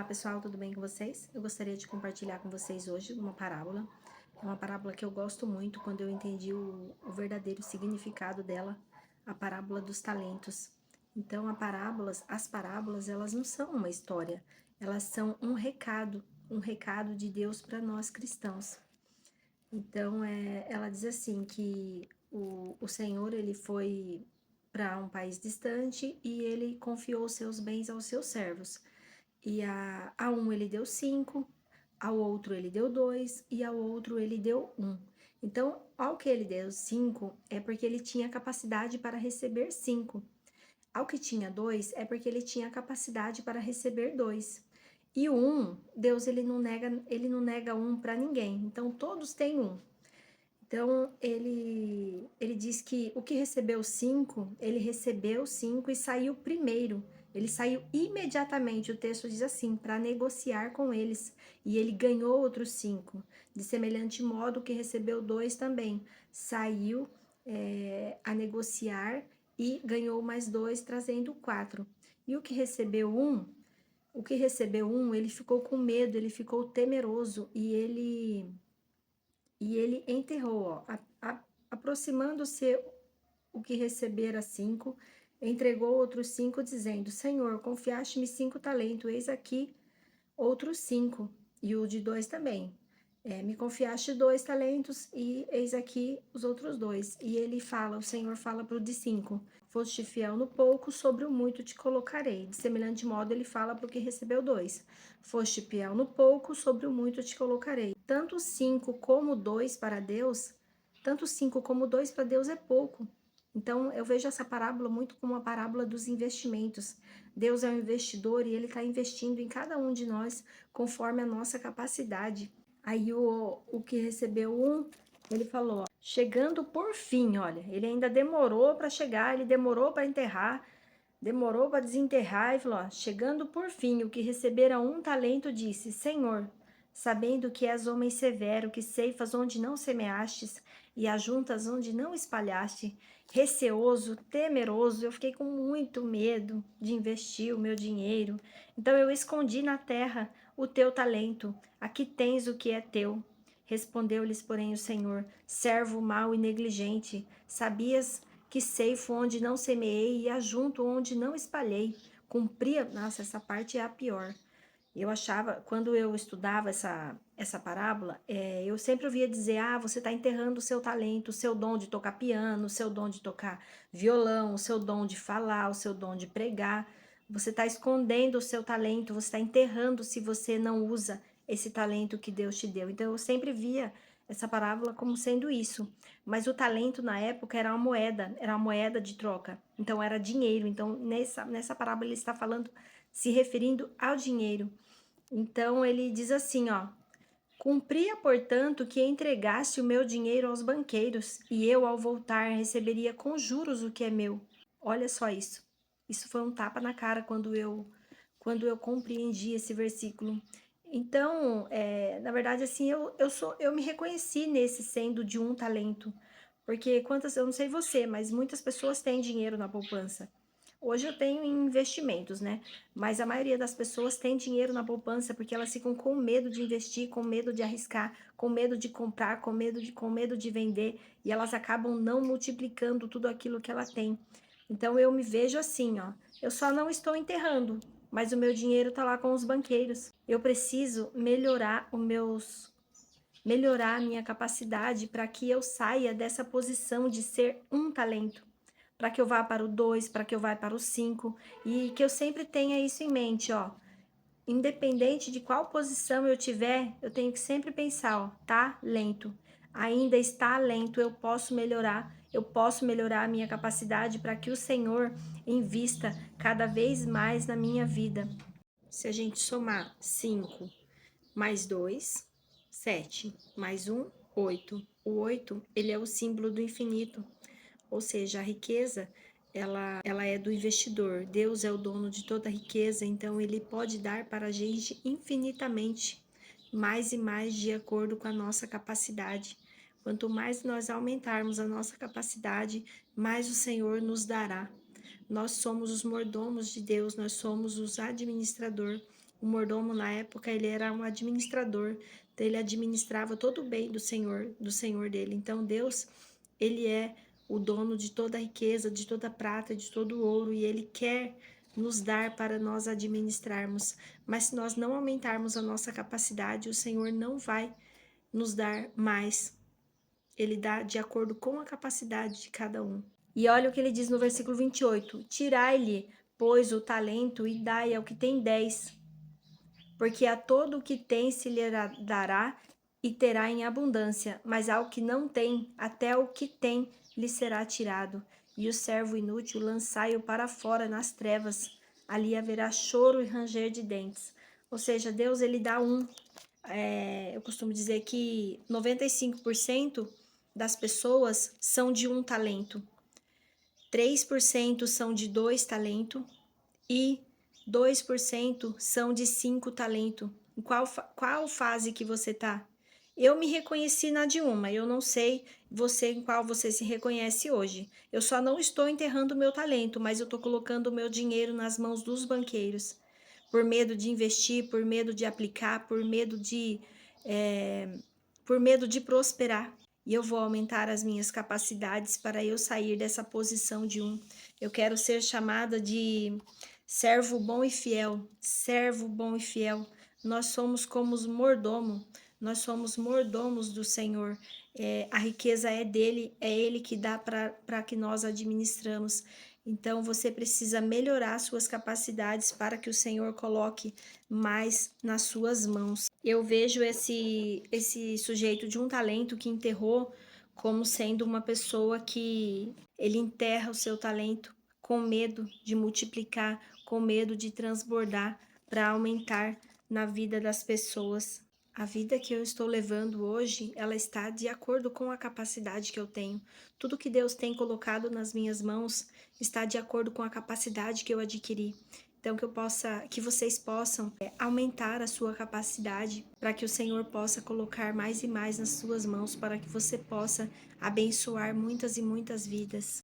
Olá pessoal, tudo bem com vocês? Eu gostaria de compartilhar com vocês hoje uma parábola. É uma parábola que eu gosto muito quando eu entendi o verdadeiro significado dela, a parábola dos talentos. Então, as parábolas, elas não são uma história, elas são um recado de Deus para nós cristãos. Então, ela diz assim que o Senhor, ele foi para um país distante e ele confiou seus bens aos seus servos. E a um ele deu 5, ao outro ele deu 2 e ao outro ele deu 1. Então, ao que ele deu 5 é porque ele tinha capacidade para receber 5. Ao que tinha 2 é porque ele tinha capacidade para receber 2. E o 1, Deus ele não nega 1 para ninguém. Então, todos têm 1. Então, ele diz que o que recebeu 5, ele recebeu 5 e saiu primeiro. Ele saiu imediatamente, o texto diz assim, para negociar com eles. E ele ganhou outros 5. De semelhante modo, o que recebeu 2 também saiu a negociar e ganhou mais 2, trazendo 4. E o que recebeu 1, ele ficou com medo, ele ficou temeroso e ele enterrou, ó, aproximando-se o que recebera 5, entregou outros 5, dizendo: Senhor, confiaste-me 5 talentos, eis aqui outros 5, e o de 2 também. Me confiaste 2 talentos, e eis aqui os outros 2. E ele fala, o Senhor fala para o de 5: Foste fiel no pouco, sobre o muito te colocarei. De semelhante modo, ele fala para o que recebeu 2: Foste fiel no pouco, sobre o muito te colocarei. Tanto 5 como 2 para Deus, tanto 5 como 2 para Deus é pouco. Então, eu vejo essa parábola muito como uma parábola dos investimentos. Deus é um investidor e ele está investindo em cada um de nós conforme a nossa capacidade. Aí o que recebeu 1, ele falou, ó, chegando por fim, olha, ele ainda demorou para chegar, ele demorou para enterrar, demorou para desenterrar e falou, ó, chegando por fim, o que recebera 1 talento disse, Senhor, sabendo que és homem severo, que ceifas onde não semeastes e ajuntas onde não espalhaste, receoso, temeroso, eu fiquei com muito medo de investir o meu dinheiro. Então eu escondi na terra o teu talento, aqui tens o que é teu. Respondeu-lhes, porém, o Senhor, servo mau e negligente, sabias que ceifo onde não semeei e ajunto onde não espalhei. Cumpria, nossa, essa parte é a pior. Eu achava, quando eu estudava essa parábola, eu sempre ouvia dizer, você está enterrando o seu talento, o seu dom de tocar piano, o seu dom de tocar violão, o seu dom de falar, o seu dom de pregar. Você está escondendo o seu talento, você está enterrando se você não usa esse talento que Deus te deu. Então, eu sempre via essa parábola como sendo isso. Mas o talento, na época, era uma moeda de troca. Então, era dinheiro. Então, nessa parábola, ele está falando, se referindo ao dinheiro. Então, ele diz assim, ó, cumpria, portanto, que entregaste o meu dinheiro aos banqueiros, e eu, ao voltar, receberia com juros o que é meu. Olha só isso. Isso foi um tapa na cara quando eu compreendi esse versículo. Então, na verdade, assim, eu me reconheci nesse sendo de 1 talento. Porque eu não sei você, mas muitas pessoas têm dinheiro na poupança. Hoje eu tenho investimentos, né? Mas a maioria das pessoas tem dinheiro na poupança porque elas ficam com medo de investir, com medo de arriscar, com medo de comprar, com medo de vender, e elas acabam não multiplicando tudo aquilo que ela tem. Então eu me vejo assim, ó, eu só não estou enterrando, mas o meu dinheiro tá lá com os banqueiros. Eu preciso melhorar a minha capacidade para que eu saia dessa posição de ser 1 talento, para que eu vá para o 2, para que eu vá para o 5, e que eu sempre tenha isso em mente, ó. Independente de qual posição eu tiver, eu tenho que sempre pensar, ó, tá lento. Ainda está lento, eu posso melhorar a minha capacidade para que o Senhor invista cada vez mais na minha vida. Se a gente somar 5 mais 2, 7, mais 1, 8. O 8, ele é o símbolo do infinito. Ou seja, a riqueza, ela é do investidor. Deus é o dono de toda a riqueza, então ele pode dar para a gente infinitamente, mais e mais de acordo com a nossa capacidade. Quanto mais nós aumentarmos a nossa capacidade, mais o Senhor nos dará. Nós somos os mordomos de Deus, nós somos os administradores. O mordomo na época ele era um administrador, então ele administrava todo o bem do Senhor dele. Então Deus, ele é o dono de toda a riqueza, de toda a prata, de todo o ouro, e ele quer nos dar para nós administrarmos. Mas se nós não aumentarmos a nossa capacidade, o Senhor não vai nos dar mais. Ele dá de acordo com a capacidade de cada um. E olha o que ele diz no versículo 28. Tirai-lhe, pois, o talento e dai ao que tem 10, porque a todo o que tem se lhe dará e terá em abundância, mas ao que não tem, até o que tem lhe será tirado. E o servo inútil lançai-o para fora nas trevas, ali haverá choro e ranger de dentes. Ou seja, Deus ele dá eu costumo dizer que 95% das pessoas são de um talento, 3% são de 2 talentos e 2% são de 5 talentos. Em qual fase que você está? Eu me reconheci na de uma, eu não sei você em qual você se reconhece hoje. Eu só não estou enterrando o meu talento, mas eu estou colocando o meu dinheiro nas mãos dos banqueiros. Por medo de investir, por medo de aplicar, por medo de prosperar. E eu vou aumentar as minhas capacidades para eu sair dessa posição de um. Eu quero ser chamada de servo bom e fiel, servo bom e fiel. Nós somos como os mordomos, nós somos mordomos do Senhor. A riqueza é dele, é ele que dá para que nós administramos. Então você precisa melhorar suas capacidades para que o Senhor coloque mais nas suas mãos. Eu vejo esse sujeito de um talento que enterrou como sendo uma pessoa que ele enterra o seu talento com medo de multiplicar, com medo de transbordar para aumentar na vida das pessoas. A vida que eu estou levando hoje, ela está de acordo com a capacidade que eu tenho. Tudo que Deus tem colocado nas minhas mãos está de acordo com a capacidade que eu adquiri. Então que vocês possam aumentar a sua capacidade para que o Senhor possa colocar mais e mais nas suas mãos para que você possa abençoar muitas e muitas vidas.